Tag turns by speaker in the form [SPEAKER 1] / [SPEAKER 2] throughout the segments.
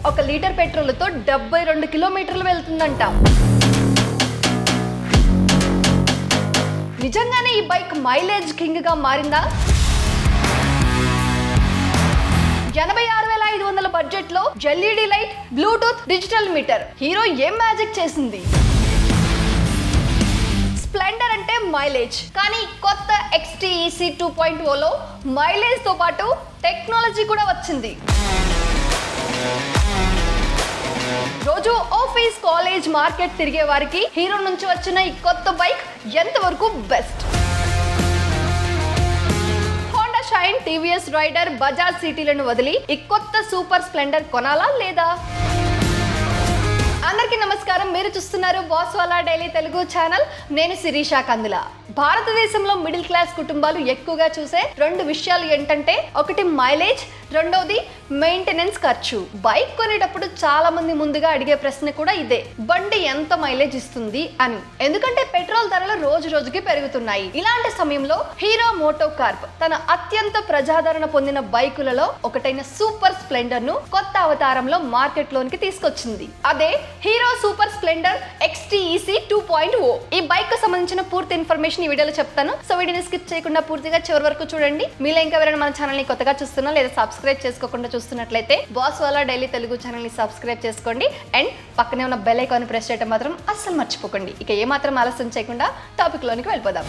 [SPEAKER 1] 1 litre పెట్రోల్తో 72 కిలోమీటర్లు వెళ్తుందంట. నిజంగానే ఈ బైక్ మైలేజ్ కింగ్ గా మారిందా? 86,500 బడ్జెట్ లో LED light, Bluetooth, digital meter. Hero ఏం మ్యాజిక్ చేసింది? స్ప్లెండర్ అంటే మైలేజ్, కానీ కొత్త XTEC 2.0లో మైలేజ్ తో పాటు టెక్నాలజీ కూడా వచ్చింది. రోజు ఆఫీస్, కాలేజ్, మార్కెట్ తిరిగే వారికి హీరో నుంచి వచ్చిన ఈ కొత్త బైక్ ఎంతవరకు best? Honda Shine, TVS Raider, Bajaj సిటీలను వదిలి ఈ కొత్త సూపర్ స్ప్లెండర్ కొనాలా లేదా? అందరికీ నమస్కారం. మీరు చూస్తున్నారు బాస్వాలా డైలీ తెలుగు ఛానల్. నేను శిరీష కందుల. భారతదేశంలో మిడిల్ క్లాస్ కుటుంబాలు ఎక్కువగా చూసే 2 విషయాలు ఏంటంటే, ఒకటి మైలేజ్, రెండోది మెయింటెనెన్స్ ఖర్చు. బైక్ కొనేటప్పుడు చాలా మంది ముందుగా అడిగే ప్రశ్న కూడా ఇదే, బండి ఎంత మైలేజ్ ఇస్తుంది అని. ఎందుకంటే పెట్రోల్ ధరలు రోజు రోజుకి పెరుగుతున్నాయి. ఇలాంటి సమయంలో హీరో మోటో కార్ప్ తన అత్యంత ప్రజాదరణ పొందిన బైకులలో ఒకటైన సూపర్ స్ప్లెండర్ ను కొత్త అవతారంలో మార్కెట్ లోనికి తీసుకొచ్చింది. అదే హీరో సూపర్ స్ప్లెండర్ XTEC 2.0. ఈ బైక్ కు సంబంధించిన పూర్తి ఇన్ఫర్మేషన్ ఈ వీడియోలో చెప్తాను. సో వీడియోని స్కిప్ చేయకుండా పూర్తిగా చివరి వరకు చూడండి. మీలో ఇంకా ఎవరైనా మన ఛానల్ ని కొత్తగా చూస్తున్నా లేదా సబ్స్క్రైబ్ చేసుకోకుండా చూస్తున్నట్లయితే బాస్వాలా డైలీ తెలుగు ఛానల్ ని సబ్స్క్రైబ్ చేసుకోండి. అండ్ పక్కనే ఉన్న బెల్ ఐకాన్ ప్రెస్ చేయడం మాత్రం అస్సలు మర్చిపోకండి. ఇక ఏమాత్రం ఆలస్యం చేయకుండా టాపిక్ లోనికి వెళ్ళిపోదాం.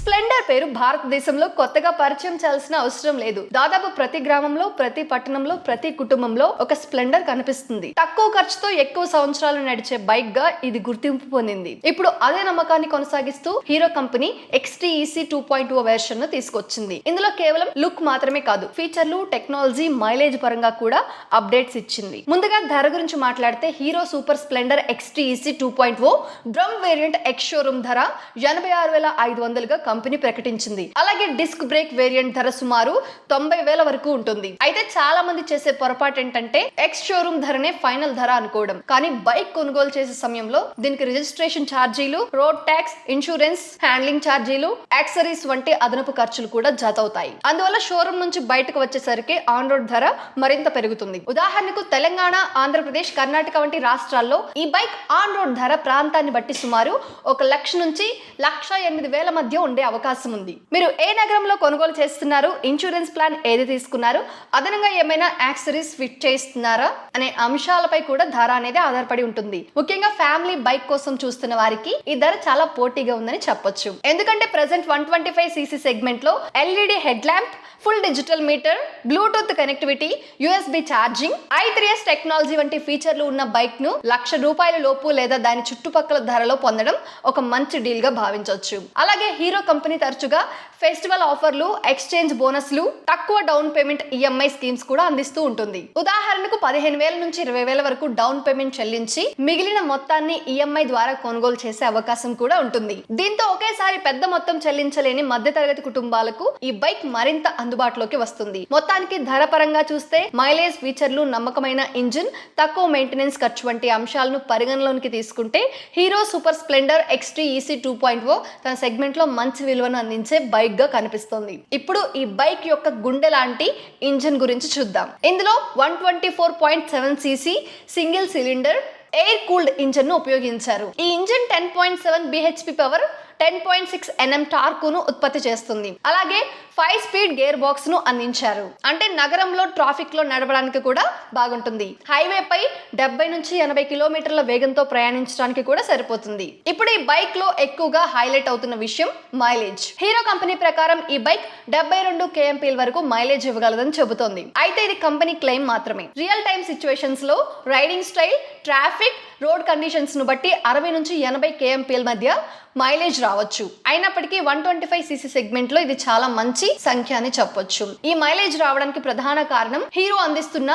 [SPEAKER 1] స్ప్లెండర్ పేరు భారతదేశంలో కొత్తగా పరిచయం చేయాల్సిన అవసరం లేదు. దాదాపు ప్రతి గ్రామంలో, ప్రతి పట్టణంలో, ప్రతి కుటుంబంలో ఒక స్ప్లెండర్ కనిపిస్తుంది. తక్కువ ఖర్చుతో ఎక్కువ సంవత్సరాలు నడిచే బైక్ గా ఇది గుర్తింపు పొందింది. ఇప్పుడు అదే నమ్మకాన్ని కొనసాగిస్తూ హీరో కంపెనీ XTEC 2.0 వెర్షన్ ను తీసుకొచ్చింది. ఇందులో కేవలం లుక్ మాత్రమే కాదు, ఫీచర్లు, టెక్నాలజీ, మైలేజ్ పరంగా కూడా అప్డేట్స్ ఇచ్చింది. ముందుగా ధర గురించి మాట్లాడితే, hero super Splendor XTEC 2.0 drum variant ex showroom ధర 86,500 గా కంపెనీ ప్రకటించింది. అలాగే డిస్క్ బ్రేక్ వేరియంట్ ధర సుమారు 90,000 వరకు ఉంటుంది. అయితే చాలా మంది చేసే పొరపాటు ఏంటంటే, ఎక్స్ షోరూమ్ ధరనే ఫైనల్ ధర అనుకోవడం. కానీ బైక్ కొనుగోలు చేసే సమయంలో దీనికి రిజిస్ట్రేషన్ ఛార్జీలు, రోడ్ ట్యాక్స్, ఇన్సూరెన్స్, హ్యాండ్లింగ్ ఛార్జీలు, యాక్సరీస్ వంటి అదనపు ఖర్చులు కూడా జతవుతాయి. అందువల్ల షోరూమ్ నుంచి బయటకు వచ్చేసరికి ఆన్ రోడ్ ధర మరింత పెరుగుతుంది. ఉదాహరణకు తెలంగాణ, ఆంధ్రప్రదేశ్, కర్ణాటక వంటి రాష్ట్రాల్లో ఈ బైక్ ఆన్ రోడ్ ధర ప్రాంతాన్ని బట్టి సుమారు 1,00,000 నుంచి 1,08,000 మధ్య ఉండే అవకాశం ఉంది. మీరు ఏ నగరంలో కొనుగోలు చేస్తున్నారు, ఇన్సూరెన్స్ ప్లాన్ ఏది తీసుకున్నారు, అదనంగా ఏమైనా యాక్సరీస్ ఫిట్ చేస్తున్నారా అనే అంశాలపై కూడా ధర అనేది ఆధారపడి ఉంటుంది. ముఖ్యంగా ఫ్యామిలీ బైక్ కోసం చూస్తున్న వారికి ఈ ధర చాలా పోటీగా ఉందని చెప్పొచ్చు. ఎందుకంటే ప్రెసెంట్ 125cc సెగ్మెంట్ లో LED head lamp, full digital meter, Bluetooth connectivity, USB charging, i3s technology వంటి ఫీచర్లు ఉన్న బైక్ ను ₹1,00,000 లోపు లేదా దాని చుట్టుపక్కల ధరలో పొందడం ఒక మంచి డీల్ గా భావించవచ్చు. అలాగే హీరో కంపెనీ తరచుగా ఫెస్టివల్ ఆఫర్లు, ఎక్స్చేంజ్ బోనస్లు, తక్కువ డౌన్ పేమెంట్ EMI స్కీమ్స్ కూడా అందిస్తూ ఉంటుంది. ఉదాహరణకు 15,000 నుంచి 20,000 వరకు డౌన్ పేమెంట్ చెల్లించి మిగిలిన మొత్తాన్ని EMI ద్వారా కొనుగోలు చేసే అవకాశం కూడా ఉంటుంది. దీంతో ఒకేసారి పెద్ద మొత్తం చెల్లించలేని మధ్యతరగతి కుటుంబాలకు ఈ బైక్ మరింత అందుబాటులోకి వస్తుంది. మొత్తానికి ధర పరంగా చూస్తే మైలేజ్, ఫీచర్లు, నమ్మకమైన ఇంజిన్, తక్కువ మెయింటెనెన్స్ ఖర్చు వంటి అంశాలను పరిగణలోనికి తీసుకుంటే హీరో సూపర్ స్ప్లెండర్ XTEC 2.0 తన సెగ్మెంట్ లో మంచి విలువను అందించే బైక్ గా కనిపిస్తుంది. ఇప్పుడు ఈ బైక్ యొక్క గుండె లాంటి ఇంజిన్ గురించి చూద్దాం. ఇందులో 124.7cc single cylinder air cooled engine ను ఉపయోగించారు. ఈ engine 10.7 bhp power, 10.6 Nm torque ను ఉత్పత్తి చేస్తుంది. అలాగే 5 స్పీడ్ గేర్ బాక్స్ ను అందించారు. అంటే నగరంలో ట్రాఫిక్ లో నడపడానికి కూడా బాగుంటుంది. హైవే పై 70 నుంచి 80 కిలోమీటర్ల వేగంతో ప్రయాణించడానికి కూడా సరిపోతుంది. ఇప్పుడు ఈ బైక్ లో ఎక్కువగా హైలైట్ అవుతున్న విషయం మైలేజ్. హీరో కంపెనీ ప్రకారం ఈ బైక్ 72 kmp వరకు మైలేజ్ ఇవ్వగలదని చెబుతోంది. అయితే ఇది కంపెనీ క్లెయిమ్ మాత్రమే. రియల్ టైమ్ సిచ్యువేషన్స్ లో riding style, traffic, road conditions ను బట్టి 60 నుంచి 80 kmp మధ్య మైలేజ్ రావచ్చు. అయినప్పటికీ 125cc సెగ్మెంట్ లో ఇది చాలా మంచి సంఖ్య అని చెప్పొచ్చు. ఈ మైలేజ్ రావడానికి ప్రధాన కారణం హీరో అందిస్తున్న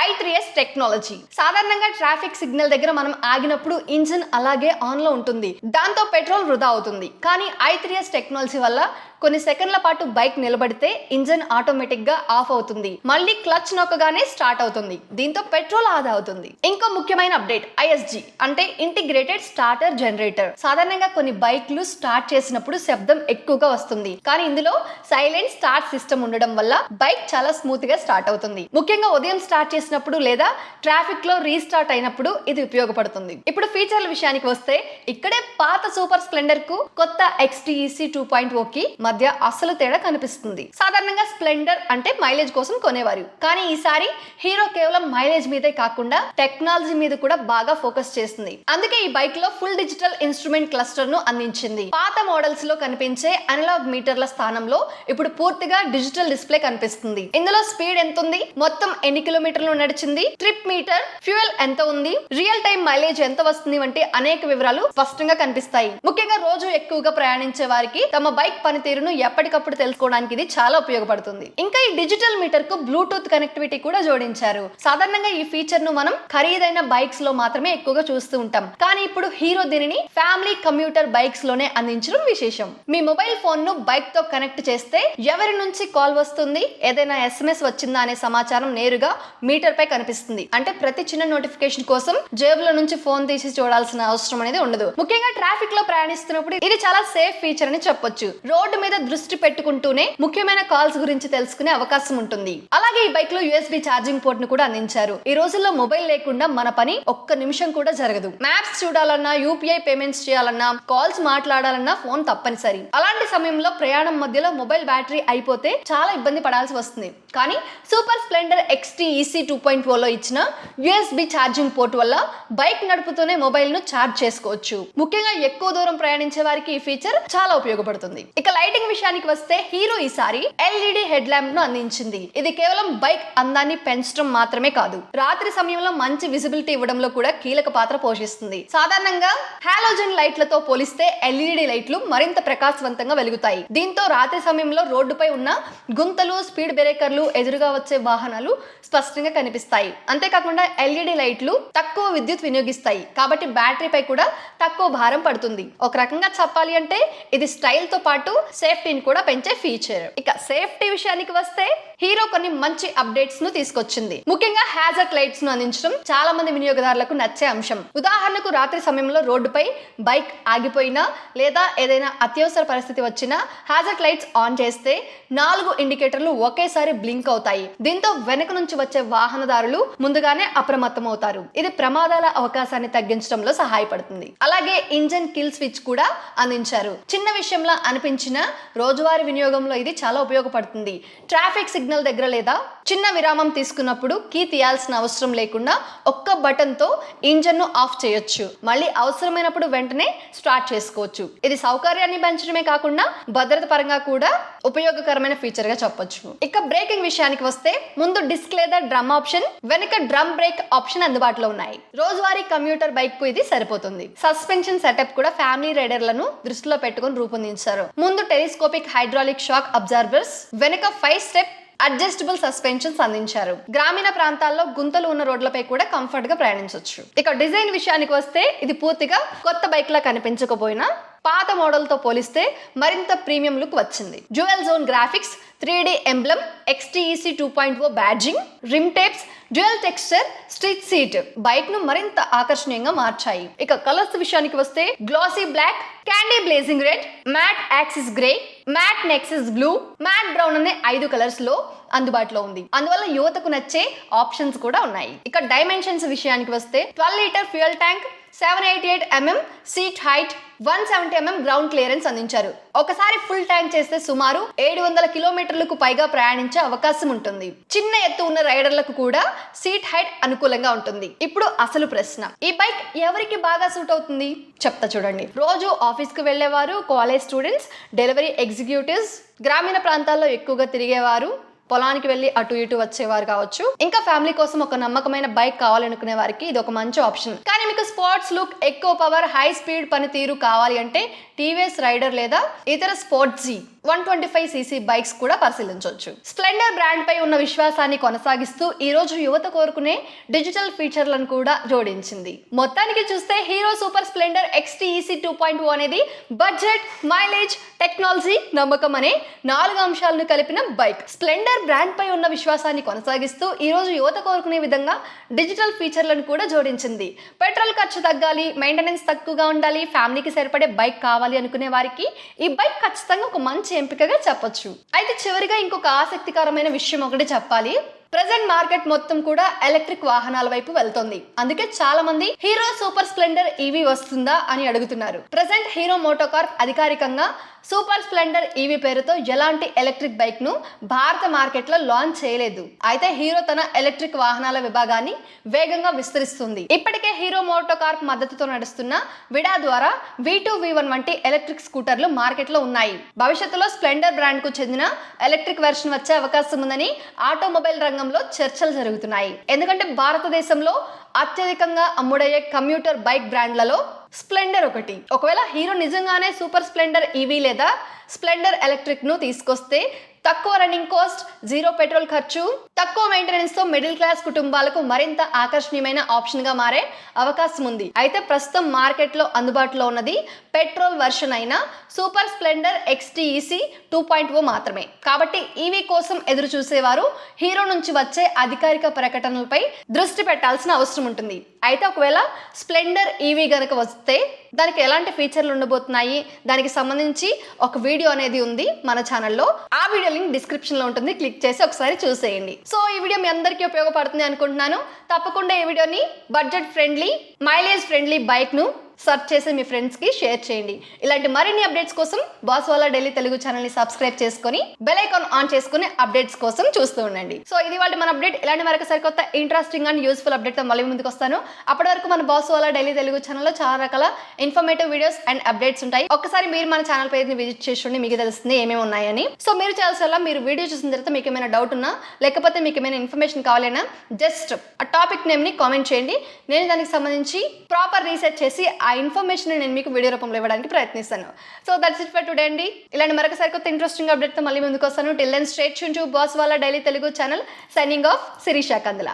[SPEAKER 1] i3s టెక్నాలజీ. సాధారణంగా ట్రాఫిక్ సిగ్నల్ దగ్గర మనం ఆగినప్పుడు ఇంజిన్ అలాగే ఆన్ లో ఉంటుంది. దాంతో పెట్రోల్ వృధా అవుతుంది. కానీ i3s టెక్నాలజీ వల్ల కొన్ని సెకండ్ల పాటు బైక్ నిలబడితే ఇంజిన్ ఆటోమేటిక్ గా ఆఫ్ అవుతుంది. మళ్ళీ క్లచ్ నొక్కగానే స్టార్ట్ అవుతుంది. దీంతో పెట్రోల్ ఆదా అవుతుంది. ఇంకో ముఖ్యమైన ముఖ్యమైన అప్డేట్ ISG అంటే ఇంటిగ్రేటెడ్ స్టార్టర్ జనరేటర్. సాధారణంగా కొన్ని బైక్లు స్టార్ట్ చేసినప్పుడు శబ్దం ఎక్కువగా వస్తుంది, కానీ ఇందులో సైలెంట్ స్టార్ట్ సిస్టమ్ ఉండడం వల్ల బైక్ చాలా స్మూత్ గా స్టార్ట్ అవుతుంది. ముఖ్యంగా ఉదయం స్టార్ట్ చేసినప్పుడు లేదా ట్రాఫిక్ లో రీస్టార్ట్ అయినప్పుడు ఇది ఉపయోగపడుతుంది. ఇప్పుడు ఫీచర్ల విషయానికి వస్తే ఇక్కడే పాత సూపర్ స్ప్లెండర్ కు కొత్త XTEC 2.0 కి మధ్య అసలు తేడా కనిపిస్తుంది. సాధారణంగా స్ప్లెండర్ అంటే మైలేజ్ కోసం కొనేవారు, కానీ ఈసారి హీరో కేవలం మైలేజ్ మీదే కాకుండా టెక్నాలజీ మీద కూడా బాగా ఫోకస్ చేస్తుంది. అందుకే ఈ బైక్ లో ఫుల్ డిజిటల్ ఇన్స్ట్రుమెంట్ క్లస్టర్ ను అందించింది. పాత మోడల్స్ లో కనిపించే అనలాగ్ మీటర్ల స్థానంలో ఇప్పుడు పూర్తిగా డిజిటల్ డిస్ప్లే కనిపిస్తుంది. ఇందులో స్పీడ్ ఎంత ఉంది, మొత్తం ఎన్ని కిలోమీటర్లు నడిచింది, ట్రిప్ మీటర్, ఫ్యూయల్ ఎంత ఉంది, రియల్ టైం మైలేజ్ ఎంత వస్తుంది వంటి అనేక వివరాలు స్పష్టంగా కనిపిస్తాయి. ముఖ్యంగా రోజు ఎక్కువగా ప్రయాణించే వారికి తమ బైక్ పనితీరును ఎప్పటికప్పుడు తెలుసుకోవడానికి ఇది చాలా ఉపయోగపడుతుంది. ఇంకా ఈ డిజిటల్ మీటర్ కు బ్లూటూత్ కనెక్టివిటీ కూడా జోడించారు. సాధారణంగా ఈ ఫీచర్ ను మనం ఖరీదైన బైక్స్ లో మాత్రమే ఎక్కువగా చూస్తూ ఉంటాం, కానీ ఇప్పుడు హీరో దీనిని ఫ్యామిలీ కమ్యూటర్ బైక్స్ లోనే అందించడం విశేషం. మీ మొబైల్ ఫోన్ ను బైక్ తో కనెక్ట్ చేస్తే ఎవరి నుంచి కాల్ వస్తుంది, ఏదైనా SMS వచ్చిందా అనే సమాచారం నేరుగా మీటర్ పై కనిపిస్తుంది. అంటే ప్రతి చిన్న నోటిఫికేషన్ కోసం జేబులో నుంచి ఫోన్ తీసి చూడాల్సిన అవసరం అనేది ఉండదు. ముఖ్యంగా ట్రాఫిక్ లో ప్రయాణిస్తున్నప్పుడు ఇది చాలా సేఫ్ ఫీచర్ అని చెప్పొచ్చు. రోడ్డు మీద దృష్టి పెట్టుకుంటూనే ముఖ్యమైన కాల్స్ గురించి తెలుసుకునే అవకాశం ఉంటుంది. అలాగే ఈ బైక్ లో USB ఛార్జింగ్ పోర్ట్ ను కూడా అందించారు. ఈ రోజుల్లో మొబైల్ లేకుండా మన పని ఒక్క నిమిషం కూడా జరగదు. మ్యాప్స్ చూడాలన్నా, UPI పేమెంట్స్ చేయాలన్నా, కాల్స్ మాట్లాడాలన్నా ఫోన్ తప్పనిసరి. అలాంటి సమయంలో ప్రయాణం మధ్యలో మొబైల్ బ్యాటరీ అయిపోతే చాలా ఇబ్బంది పడాల్సి వస్తుంది. కానీ సూపర్ స్ప్లెండర్ XTEC 2.0 లో ఇచ్చిన USB ఛార్జింగ్ పోర్ట్ వల్ల బైక్ నడుపుతూనే మొబైల్ ను ఛార్జ్ చేసుకోవచ్చు. ముఖ్యంగా ఎక్కువ దూరం ప్రయాణించే వారికి ఈ ఫీచర్ చాలా ఉపయోగపడుతుంది. ఇక లైటింగ్ విషయానికి వస్తే హీరో ఈసారి LED హెడ్ ల్యాంప్ ను అందించింది. ఇది కేవలం బైక్ అందాన్ని పెంచడం మాత్రమే కాదు, రాత్రి సమయంలో మంచి విజిబిలిటీ ఇవ్వడంలో కూడా కీలక పాత్ర పోషిస్తుంది. సాధారణంగా హాలోజన్ లైట్లతో పోలిస్తే LED లైట్లు మరింత ప్రకాశవంతంగా వెలుగుతాయి. దీంతో రాత్రి సమయంలో రోడ్డుపై ఉన్న గుంతలు, స్పీడ్ బ్రేకర్లు, ఎదురుగా వచ్చే వాహనాలు స్పష్టంగా కనిపిస్తాయి. అంతేకాకుండా LED లైట్లు తక్కువ విద్యుత్ వినియోగిస్తాయి, కాబట్టి బ్యాటరీపై కూడా తక్కువ భారం పడుతుంది. ఒక రకంగా చెప్పాలి అంటే ఇది స్టైల్ తో పాటు సేఫ్టీని కూడా పెంచే ఫీచర్. ఇక సేఫ్టీ విషయానికి వస్తే హీరో కొన్ని మంచి అప్డేట్స్ ను తీసుకొచ్చింది. ముఖ్యంగా హ్యాజర్డ్ లైట్స్ ను అందించడం చాలా మంది వినియోగదారులకు నచ్చే అంశం. ఉదాహరణకు రాత్రి సమయంలో రోడ్డుపై బైక్ ఆగిపోయినా లేదా ఏదైనా అత్యవసర పరిస్థితి వచ్చినా హ్యాజర్డ్ లైట్స్ ఆన్ చేస్తే 4 ఇండికేటర్లు ఒకేసారి బ్లింక్ అవుతాయి. దీంతో వెనక నుంచి వచ్చే వాహనదారులు ముందుగానే అప్రమత్తం అవుతారు. ఇది ప్రమాదాల అవకాశాన్ని తగ్గించడంలో సహాయపడుతుంది. అలాగే ఇంజన్ కిల్ స్విచ్ కూడా అందించారు. చిన్న విషయంలో అనిపించిన రోజువారీ వినియోగంలో ఇది చాలా ఉపయోగపడుతుంది. ట్రాఫిక్ సిగ్నల్ దగ్గర లేదా చిన్న విరామం తీసుకున్నప్పుడు కీ తీయాల్సిన అవసరం లేకుండా ఒక్క బటన్ తో ఇంజన్ ను ఆఫ్ చేయొచ్చు. మళ్ళీ అవసరమైనప్పుడు వెంటనే స్టార్ట్ చేసుకోవచ్చు. ఇది సౌకర్యాన్ని పెంచడమే కాకుండా భద్రత పరంగా కూడా ఉపయోగకరమైన ఫీచర్ గా చెప్పొచ్చు. ఇక బ్రేకింగ్ విషయానికి వస్తే ముందు డిస్క్ లేదా డ్రమ్ ఆప్షన్, వెనక డ్రమ్ బ్రేక్ ఆప్షన్ అందుబాటులో ఉన్నాయి. రోజువారీ కమ్యూటర్ బైక్ కు ఇది సరిపోతుంది. సస్పెన్షన్ సెటప్ కూడా ఫ్యామిలీ రైడర్లను దృష్టిలో పెట్టుకుని రూపొందించారు. ముందు టెలిస్కోపిక్ హైడ్రాలిక్ షాక్ అబ్జార్బర్స్, వెనక 5 స్టెప్ అడ్జస్టబుల్ సస్పెన్షన్స్ అందించారు. గ్రామీణ ప్రాంతాల్లో గుంతలు ఉన్న రోడ్లపై కూడా కంఫర్ట్ గా ప్రయాణించవచ్చు. ఇక డిజైన్ విషయానికి వస్తే ఇది పూర్తిగా కొత్త బైక్ లా కనిపించకపోయినా పాత మోడల్ తో పోలిస్తే మరింత ప్రీమియం లుక్ వచ్చింది. Dual zone graphics, 3D emblem, XTEC 2.0 badging, rim tapes, dual texture, street seat bike ను మరింత ఆకర్షణీయంగా మార్చాయి. ఇక కలర్స్ విషయానికి వస్తే glossy black, candy blazing red, matte axis grey, matte nexus blue, matte brown అనే 5 కలర్స్ లో అందుబాటులో ఉంది. అందువల్ల యువతకు నచ్చే ఆప్షన్స్ కూడా ఉన్నాయి. ఇక డైమెన్షన్స్ విషయానికి వస్తే 12 litre fuel tank, 788 mm seat height, 170 mm ground clearance అందించారు. ఒకసారి ఫుల్ ట్యాంక్ చేస్తే సుమారు 700 కిలోమీటర్లకు పైగా ప్రయాణించే అవకాశం ఉంటుంది. చిన్న ఎత్తు ఉన్న రైడర్లకు కూడా సీట్ హైట్ అనుకూలంగా ఉంటుంది. ఇప్పుడు అసలు ప్రశ్న, ఈ బైక్ ఎవరికి బాగా సూట్ అవుతుంది చెప్తా చూడండి. రోజు ఆఫీస్ కు వెళ్లేవారు, కాలేజ్ స్టూడెంట్స్, డెలివరీ ఎగ్జిక్యూటివ్స్, గ్రామీణ ప్రాంతాల్లో ఎక్కువగా తిరిగేవారు, పొలానికి వెళ్ళి అటు ఇటు వచ్చేవారు కావచ్చు, ఇంకా ఫ్యామిలీ కోసం ఒక నమ్మకమైన బైక్ కావాలనుకునే వారికి ఇది ఒక మంచి ఆప్షన్. కానీ మీకు స్పోర్ట్స్ లుక్, ఎక్కువ పవర్, హై స్పీడ్ పనితీరు కావాలి అంటే TVS రైడర్ లేదా ఇతర స్పోర్ట్స్ 125cc బైక్స్ కూడా పరిశీలించవచ్చు. స్ప్లెండర్ బ్రాండ్ పై ఉన్న విశ్వాసాన్ని కొనసాగిస్తూ ఈ రోజు యువత కోరుకునే డిజిటల్ ఫీచర్లను కూడా జోడించింది. మొత్తానికి చూస్తే హీరో సూపర్ స్ప్లెండర్ XTEC 2.0 అనేది బడ్జెట్, మైలేజ్, టెక్నాలజీ, నమ్మకం అనే 4 అంశాలను కలిపిన బైక్. స్ప్లెండర్ బ్రాండ్ పై ఉన్న విశ్వాసాన్ని కొనసాగిస్తూ ఈ రోజు యువత కోరుకునే విధంగా డిజిటల్ ఫీచర్లను కూడా జోడించింది. పెట్రోల్ ఖర్చు తగ్గాలి, మెయింటెనెన్స్ తక్కువగా ఉండాలి, ఫ్యామిలీకి సరిపడే బైక్ కావాలి అనుకునే వారికి ఈ బైక్ ఖచ్చితంగా ఒక మంచి ఎంపికగా చెప్పొచ్చు. అయితే చివరిగా ఇంకొక ఆసక్తికరమైన విషయం ఒకటి చెప్పాలి. ప్రెజెంట్ మార్కెట్ మొత్తం కూడా ఎలక్ట్రిక్ వాహనాల వైపు వెళ్తోంది. అందుకే చాలా మంది హీరో సూపర్ స్ప్లెండర్ EV వస్తుందా అని అడుగుతున్నారు. ప్రెజెంట్ హీరో మోటోకార్ప్ అధికారికంగా సూపర్ స్ప్లెండర్ EV పేరుతో ఎలాంటి ఎలక్ట్రిక్ బైక్ ను భారత మార్కెట్ లో లాంచ్ చేయలేదు. అయితే హీరో తన ఎలక్ట్రిక్ వాహనాల విభాగాన్ని వేగంగా విస్తరిస్తుంది. ఇప్పటికే హీరో మోటోకార్ప్ మద్దతుతో నడుస్తున్న విడా ద్వారా V2, V1 వంటి ఎలక్ట్రిక్ స్కూటర్లు మార్కెట్ లో ఉన్నాయి. భవిష్యత్తులో స్ప్లెండర్ బ్రాండ్ కు చెందిన ఎలక్ట్రిక్ వెర్షన్ వచ్చే అవకాశం ఉందని ఆటోమొబైల్ రంగంలో చర్చలు జరుగుతున్నాయి. ఎందుకంటే భారతదేశంలో అత్యధికంగా అమ్ముడయ్యే కమ్యూటర్ బైక్ బ్రాండ్లలో స్ప్లెండర్ ఒకటి. ఒకవేళ హీరో నిజంగానే సూపర్ స్ప్లెండర్ EV లేదా స్ప్లెండర్ ఎలక్ట్రిక్ ను తీసుకొస్తే తక్కువ రన్నింగ్ కాస్ట్, 0 పెట్రోల్ ఖర్చు, తక్కువ మెయింటెనెన్స్ తో మిడిల్ క్లాస్ కుటుంబాలకు మరింత ఆకర్షణీయమైన ఆప్షన్ గా మారే అవకాశం ఉంది. అయితే ప్రస్తుతం మార్కెట్ లో అందుబాటులో ఉన్నది పెట్రోల్ వర్షన్ అయిన సూపర్ స్ప్లెండర్ XTEC 2.0 మాత్రమే. కాబట్టి EV కోసం ఎదురు చూసేవారు హీరో నుంచి వచ్చే అధికారిక ప్రకటనలపై దృష్టి పెట్టాల్సిన అవసరం ఉంటుంది. అయితే ఒకవేళ స్ప్లెండర్ EV గనక వస్తే దానికి ఎలాంటి ఫీచర్లు ఉండబోతున్నాయి, దానికి సంబంధించి ఒక వీడియో అనేది ఉంది మన ఛానల్లో. ఆ వీడియో లింక్ డిస్క్రిప్షన్ లో ఉంటుంది, క్లిక్ చేసి ఒకసారి చూసేయండి. సో ఈ వీడియో మీ అందరికీ ఉపయోగపడుతుంది అనుకుంటున్నాను. తప్పకుండా ఈ వీడియోని budget friendly, mileage friendly bike ను సర్చ్ చేసి మీ ఫ్రెండ్స్ కి షేర్ చేయండి. ఇలాంటి మరిన్ని అప్డేట్స్ కోసం బాస్వాలా డైలీ తెలుగు ఛానల్ ని సబ్స్క్రైబ్ చేసుకొని బెల్ ఐకాన్ ఆన్ చేసుకుని అప్డేట్స్ కోసం చూస్తూ ఉండండి. సో ఇది వాళ్ళ మన అప్డేట్. ఇలాంటి మరొక సరికొత్త ఇంట్రెస్టింగ్ అండ్ యూస్ఫుల్ అప్డేట్ తో మళ్ళీ ముందుకు వస్తాను. అప్పటి వరకు మన బాస్వాలా డైలీ తెలుగు ఛానల్లో చాలా రకాల ఇన్ఫర్మేటివ్ వీడియోస్ అండ్ అప్డేట్స్ ఉంటాయి. ఒక్కసారి మీరు మన ఛానల్ పేజ్ ని విజిట్ చేసి మీకు తెలుస్తుంది ఏమేమి ఉన్నాయని. సో మీరు చేయాల్సిన మీరు వీడియో చూసిన తర్వాత మీకు ఏమైనా డౌట్ ఉన్నా, లేకపోతే మీకు ఏమైనా ఇన్ఫర్మేషన్ కావాలన్నా జస్ట్ ఆ టాపిక్ నేమ్ ని కామెంట్ చేయండి. నేను దానికి సంబంధించి ప్రాపర్ రీసెర్చ్ చేసి ఆ ఇన్ఫర్మేషన్ నేను మీకు వీడియో రూపంలో ఇవ్వడానికి ప్రయత్నిస్తాను. So that's it for today అండి. ఇలాంటి మరొకసారి కొత్త ఇంట్రెస్టింగ్ అప్డేట్ తో మళ్ళీ ముందుకు వస్తాను. Till then stay tune to Bosswala daily Telugu channel. Signing off, Sirisha Kandula.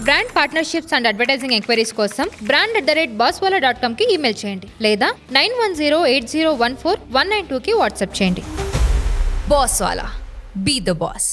[SPEAKER 2] Brand partnerships and advertising enquiries కోసం brand@baswala.com కి ఈమెయిల్ చేయండి లేదా 9108014192కి వాట్సాప్ చేయండి.
[SPEAKER 3] Bosswala. Be the boss.